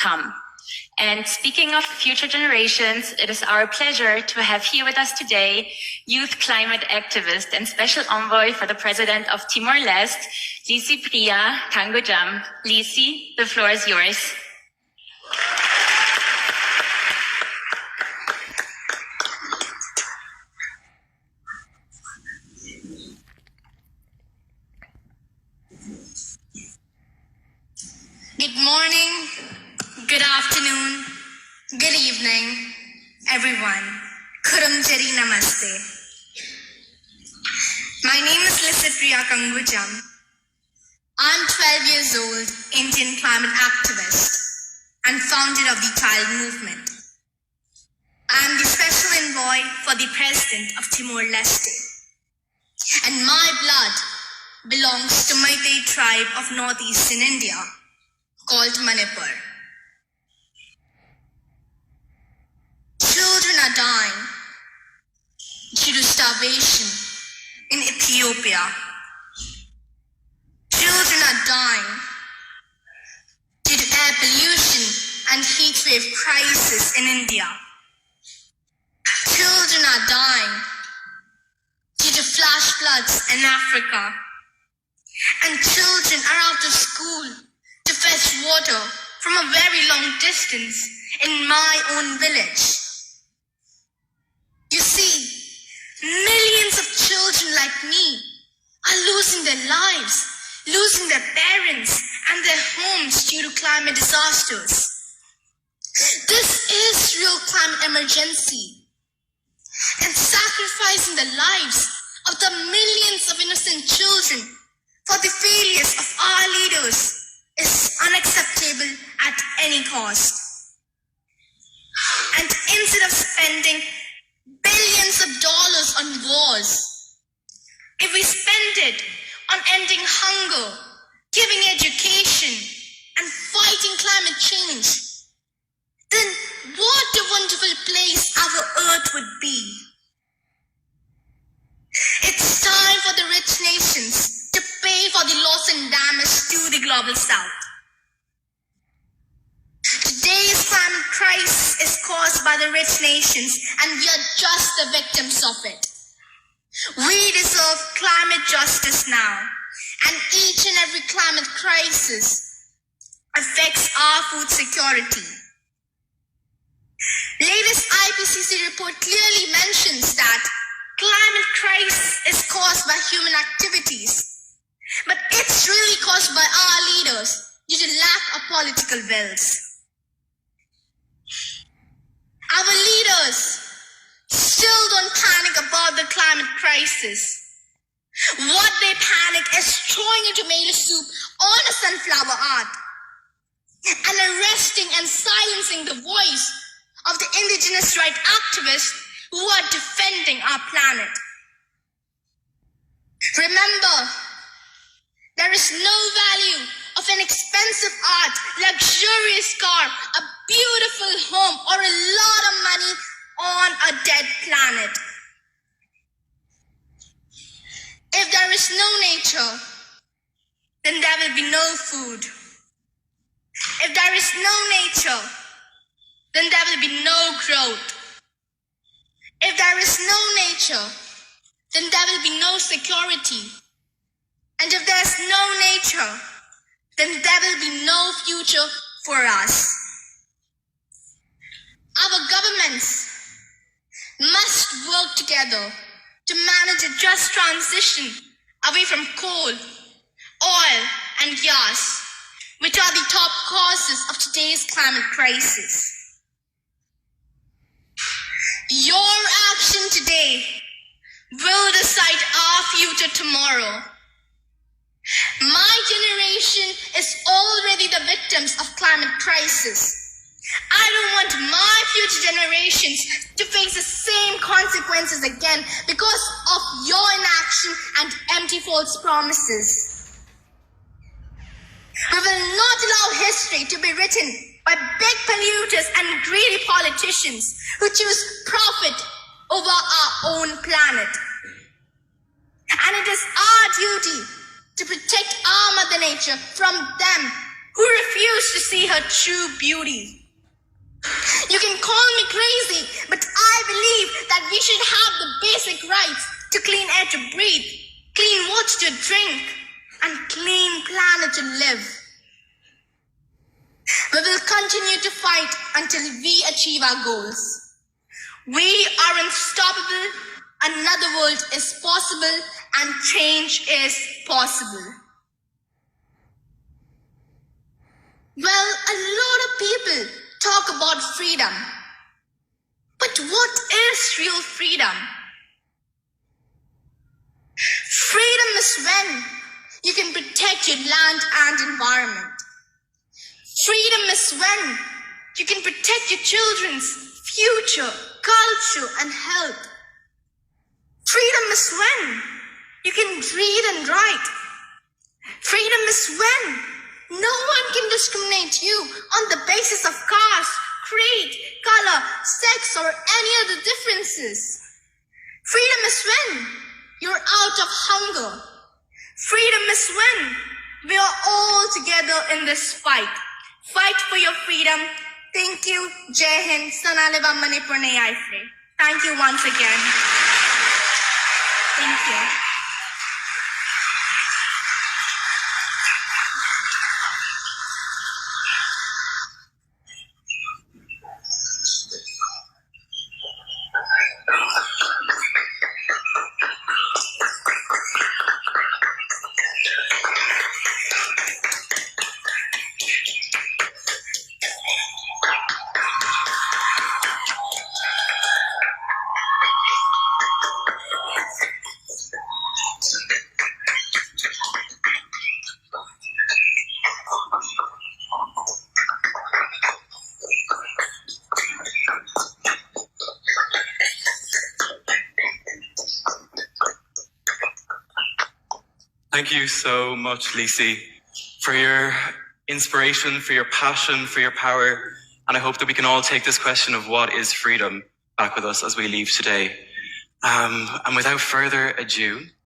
come. And speaking of future generations, it is our pleasure to have here with us today youth climate activist and special envoy for the president of Timor-Leste, Licypriya Kangujam. Licy, the floor is yours. Good morning, good afternoon, good evening, everyone. Kurumjari Namaste. My name is Licypriya Kangujam. I'm 12 years old, Indian climate activist and founder of the Child Movement. I'm the special envoy for the president of Timor-Leste. And my blood belongs to Meitei tribe of northeastern India, called Manipur. Children are dying due to starvation in Ethiopia. Children are dying due to air pollution and heat wave crisis in India. Children are dying due to flash floods in Africa. And children are out of school to fetch water from a very long distance in my own village. You see, millions of children like me are losing their lives, losing their parents and their homes due to climate disasters. This is real climate emergency, and sacrificing the lives of the millions of innocent children for the failures of our leaders is unacceptable at any cost. And instead of spending billions of dollars on wars, if we spend it on ending hunger, giving education, and fighting climate change, then what a wonderful place our earth would be. It's time for the rich nations to pay for the loss and damage to the global south. Today's climate crisis is caused by the rich nations, and we are just the victims of it. We deserve climate justice now, and each and every climate crisis affects our food security. Latest IPCC report clearly mentions that climate crisis is caused by human activities, but it's really caused by our leaders due to lack of political wills. Our leaders still don't panic about the climate crisis. What they panic is throwing in tomato soup on a sunflower art and arresting and silencing the voice of the indigenous rights activists who are defending our planet. Remember, there is no value of an expensive art, luxurious car, a beautiful home, or a lot of money on a dead planet. If there is no nature, then there will be no food. If there is no nature, then there will be no growth. If there is no nature, then there will be no security. And if there's no nature, then there will be no future for us. Our governments must work together to manage a just transition away from coal, oil, and gas, which are the top causes of today's climate crisis. Your action today will decide our future tomorrow. My generation is already the victims of climate crisis. I don't want my future generations to face the same consequences again because of your inaction and empty false promises. We will not allow history to be written by big polluters and greedy politicians who choose profit over our own planet. And it is our duty to protect our Mother Nature from them who refuse to see her true beauty. You can call me crazy, but I believe that we should have the basic rights to clean air to breathe, clean water to drink, and clean planet to live. We will continue to fight until we achieve our goals. We are unstoppable, another world is possible, and change is possible. Well, a lot of people talk about freedom. But what is real freedom? Freedom is when you can protect your land and environment. Freedom is when you can protect your children's future, culture, and health. Freedom is when you can read and write. Freedom is when no one can discriminate you on the basis of caste, creed, color, sex, or any other differences. Freedom is when you're out of hunger. Freedom is when we are all together in this fight. Fight for your freedom. Thank you. Jai Hind. Sanaleva Manipur Nayai. Thank you once again. Thank you. Thank you so much, Licy, for your inspiration, for your passion, for your power. And I hope that we can all take this question of what is freedom back with us as we leave today. And without further ado,